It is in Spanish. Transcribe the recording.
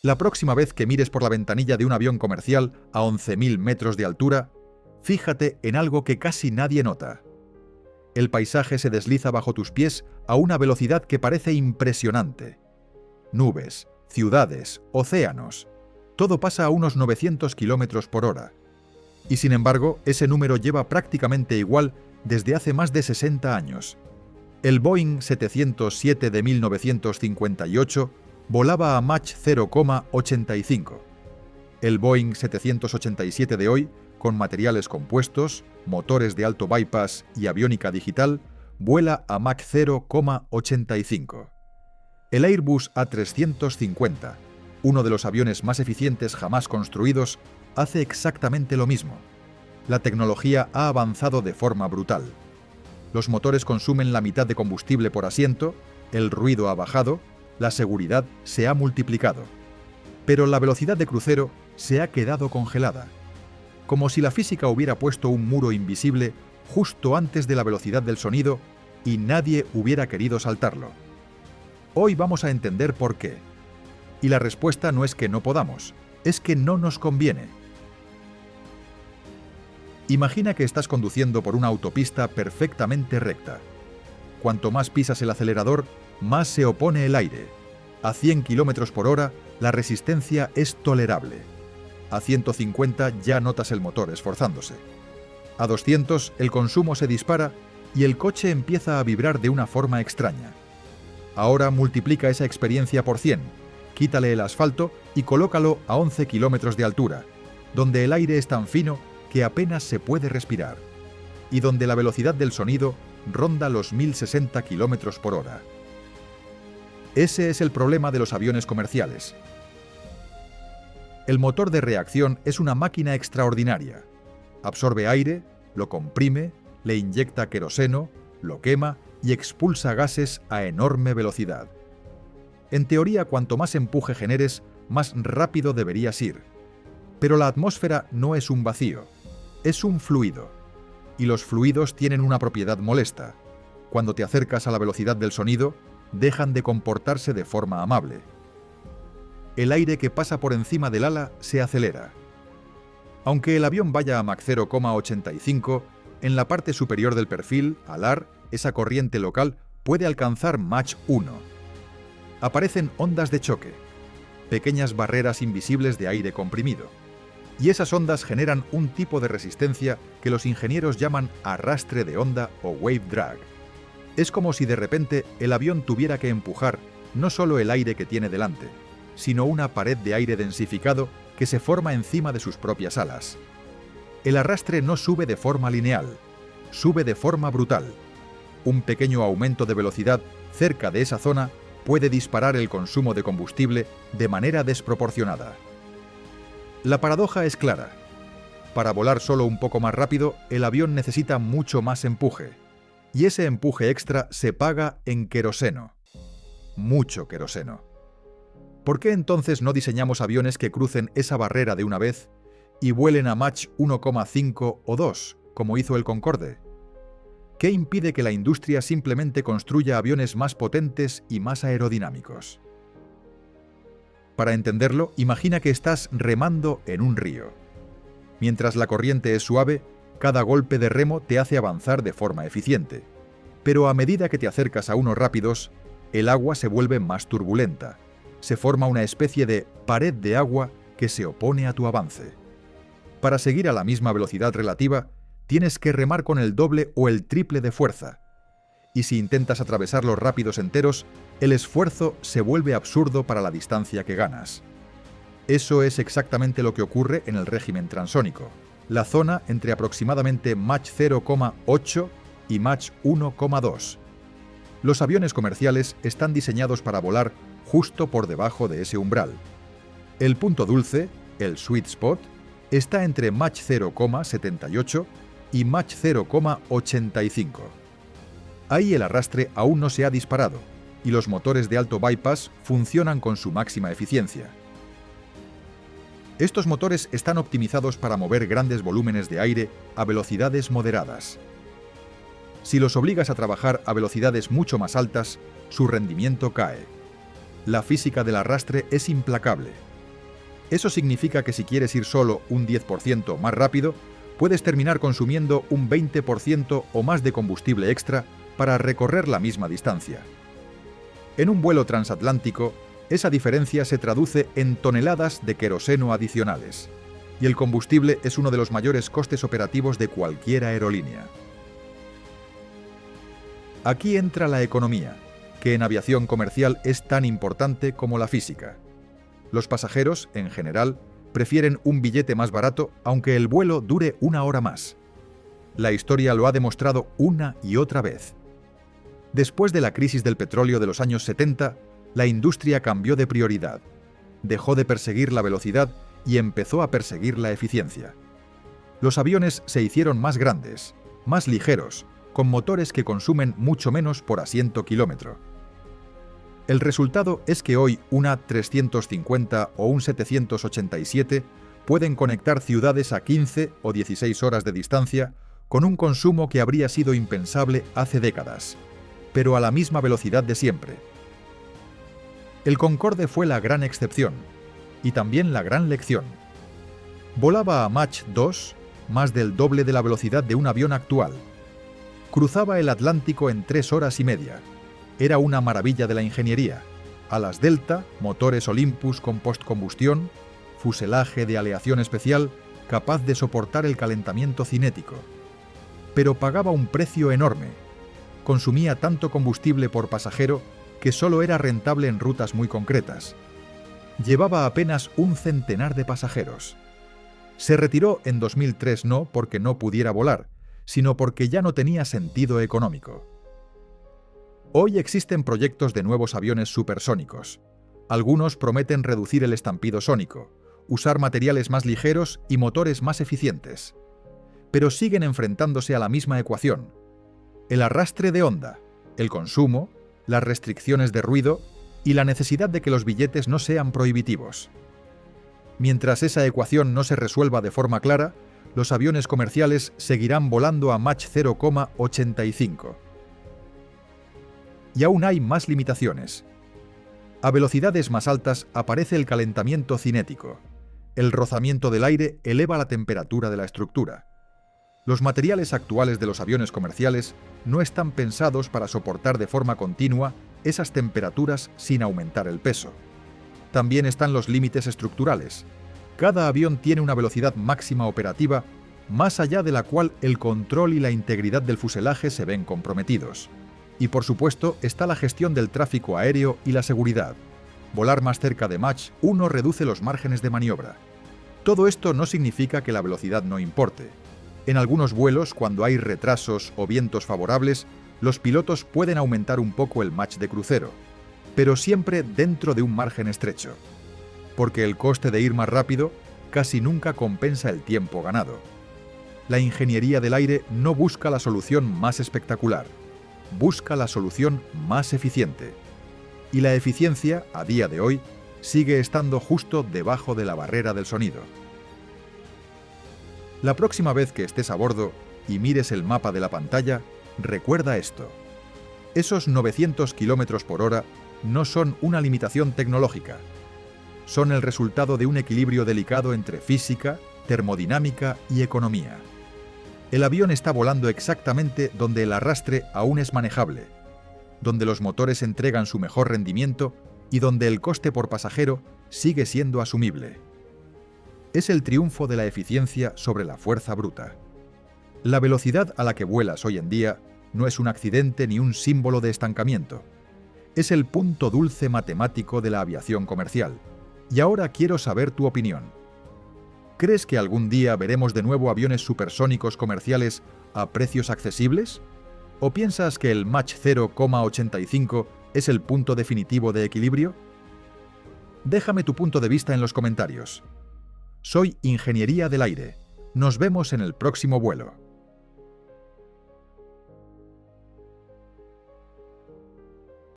La próxima vez que mires por la ventanilla de un avión comercial a 11.000 metros de altura, fíjate en algo que casi nadie nota. El paisaje se desliza bajo tus pies a una velocidad que parece impresionante. Nubes, ciudades, océanos, todo pasa a unos 900 kilómetros por hora. Y sin embargo, ese número lleva prácticamente igual desde hace más de 60 años. El Boeing 707 de 1958 volaba a Mach 0,85. El Boeing 787 de hoy, con materiales compuestos, motores de alto bypass y aviónica digital, vuela a Mach 0,85. El Airbus A350, uno de los aviones más eficientes jamás construidos, hace exactamente lo mismo. La tecnología ha avanzado de forma brutal. Los motores consumen la mitad de combustible por asiento, el ruido ha bajado, la seguridad se ha multiplicado. Pero la velocidad de crucero se ha quedado congelada, como si la física hubiera puesto un muro invisible justo antes de la velocidad del sonido y nadie hubiera querido saltarlo. Hoy vamos a entender por qué. Y la respuesta no es que no podamos, es que no nos conviene. Imagina que estás conduciendo por una autopista perfectamente recta. Cuanto más pisas el acelerador, más se opone el aire. A 100 km por hora, la resistencia es tolerable. A 150 ya notas el motor esforzándose. A 200 el consumo se dispara y el coche empieza a vibrar de una forma extraña. Ahora multiplica esa experiencia por 100, quítale el asfalto y colócalo a 11 km de altura, donde el aire es tan fino que apenas se puede respirar, y donde la velocidad del sonido ronda los 1060 km por hora. Ese es el problema de los aviones comerciales. El motor de reacción es una máquina extraordinaria. Absorbe aire, lo comprime, le inyecta queroseno, lo quema y expulsa gases a enorme velocidad. En teoría, cuanto más empuje generes, más rápido deberías ir. Pero la atmósfera no es un vacío, es un fluido. Y los fluidos tienen una propiedad molesta. Cuando te acercas a la velocidad del sonido, dejan de comportarse de forma amable. El aire que pasa por encima del ala se acelera. Aunque el avión vaya a Mach 0,85, en la parte superior del perfil, alar, esa corriente local puede alcanzar Mach 1. Aparecen ondas de choque, pequeñas barreras invisibles de aire comprimido. Y esas ondas generan un tipo de resistencia que los ingenieros llaman arrastre de onda o wave drag. Es como si de repente el avión tuviera que empujar no solo el aire que tiene delante, sino una pared de aire densificado que se forma encima de sus propias alas. El arrastre no sube de forma lineal, sube de forma brutal. Un pequeño aumento de velocidad cerca de esa zona puede disparar el consumo de combustible de manera desproporcionada. La paradoja es clara. Para volar solo un poco más rápido, el avión necesita mucho más empuje. Y ese empuje extra se paga en queroseno. Mucho queroseno. ¿Por qué entonces no diseñamos aviones que crucen esa barrera de una vez y vuelen a Mach 1,5 o 2, como hizo el Concorde? ¿Qué impide que la industria simplemente construya aviones más potentes y más aerodinámicos? Para entenderlo, imagina que estás remando en un río. Mientras la corriente es suave, cada golpe de remo te hace avanzar de forma eficiente. Pero a medida que te acercas a unos rápidos, el agua se vuelve más turbulenta. Se forma una especie de pared de agua que se opone a tu avance. Para seguir a la misma velocidad relativa, tienes que remar con el doble o el triple de fuerza. Y si intentas atravesar los rápidos enteros, el esfuerzo se vuelve absurdo para la distancia que ganas. Eso es exactamente lo que ocurre en el régimen transónico, la zona entre aproximadamente Mach 0,8 y Mach 1,2. Los aviones comerciales están diseñados para volar justo por debajo de ese umbral. El punto dulce, el sweet spot, está entre Mach 0,78 y Mach 0,85. Ahí el arrastre aún no se ha disparado y los motores de alto bypass funcionan con su máxima eficiencia. Estos motores están optimizados para mover grandes volúmenes de aire a velocidades moderadas. Si los obligas a trabajar a velocidades mucho más altas, su rendimiento cae. La física del arrastre es implacable. Eso significa que si quieres ir solo un 10% más rápido, puedes terminar consumiendo un 20% o más de combustible extra para recorrer la misma distancia. En un vuelo transatlántico, esa diferencia se traduce en toneladas de queroseno adicionales, y el combustible es uno de los mayores costes operativos de cualquier aerolínea. Aquí entra la economía, que en aviación comercial es tan importante como la física. Los pasajeros, en general, prefieren un billete más barato aunque el vuelo dure una hora más. La historia lo ha demostrado una y otra vez. Después de la crisis del petróleo de los años 70, la industria cambió de prioridad, dejó de perseguir la velocidad y empezó a perseguir la eficiencia. Los aviones se hicieron más grandes, más ligeros, con motores que consumen mucho menos por asiento kilómetro. El resultado es que hoy una 350 o un 787 pueden conectar ciudades a 15 o 16 horas de distancia con un consumo que habría sido impensable hace décadas, pero a la misma velocidad de siempre. El Concorde fue la gran excepción, y también la gran lección. Volaba a Mach 2, más del doble de la velocidad de un avión actual. Cruzaba el Atlántico en 3 horas y media. Era una maravilla de la ingeniería. Alas delta, motores Olympus con postcombustión, fuselaje de aleación especial capaz de soportar el calentamiento cinético. Pero pagaba un precio enorme. Consumía tanto combustible por pasajero que solo era rentable en rutas muy concretas. Llevaba apenas un centenar de pasajeros. Se retiró en 2003 no porque no pudiera volar, sino porque ya no tenía sentido económico. Hoy existen proyectos de nuevos aviones supersónicos. Algunos prometen reducir el estampido sónico, usar materiales más ligeros y motores más eficientes. Pero siguen enfrentándose a la misma ecuación: el arrastre de onda, el consumo, las restricciones de ruido y la necesidad de que los billetes no sean prohibitivos. Mientras esa ecuación no se resuelva de forma clara, los aviones comerciales seguirán volando a Mach 0,85. Y aún hay más limitaciones. A velocidades más altas aparece el calentamiento cinético. El rozamiento del aire eleva la temperatura de la estructura. Los materiales actuales de los aviones comerciales no están pensados para soportar de forma continua esas temperaturas sin aumentar el peso. También están los límites estructurales. Cada avión tiene una velocidad máxima operativa más allá de la cual el control y la integridad del fuselaje se ven comprometidos. Y por supuesto está la gestión del tráfico aéreo y la seguridad. Volar más cerca de Mach 1 reduce los márgenes de maniobra. Todo esto no significa que la velocidad no importe. En algunos vuelos, cuando hay retrasos o vientos favorables, los pilotos pueden aumentar un poco el Mach de crucero, pero siempre dentro de un margen estrecho, porque el coste de ir más rápido casi nunca compensa el tiempo ganado. La ingeniería del aire no busca la solución más espectacular, busca la solución más eficiente. Y la eficiencia, a día de hoy, sigue estando justo debajo de la barrera del sonido. La próxima vez que estés a bordo y mires el mapa de la pantalla, recuerda esto. Esos 900 km por hora no son una limitación tecnológica. Son el resultado de un equilibrio delicado entre física, termodinámica y economía. El avión está volando exactamente donde el arrastre aún es manejable, donde los motores entregan su mejor rendimiento y donde el coste por pasajero sigue siendo asumible. Es el triunfo de la eficiencia sobre la fuerza bruta. La velocidad a la que vuelas hoy en día no es un accidente ni un símbolo de estancamiento. Es el punto dulce matemático de la aviación comercial. Y ahora quiero saber tu opinión. ¿Crees que algún día veremos de nuevo aviones supersónicos comerciales a precios accesibles? ¿O piensas que el Mach 0,85 es el punto definitivo de equilibrio? Déjame tu punto de vista en los comentarios. Soy Ingeniería del Aire. Nos vemos en el próximo vuelo.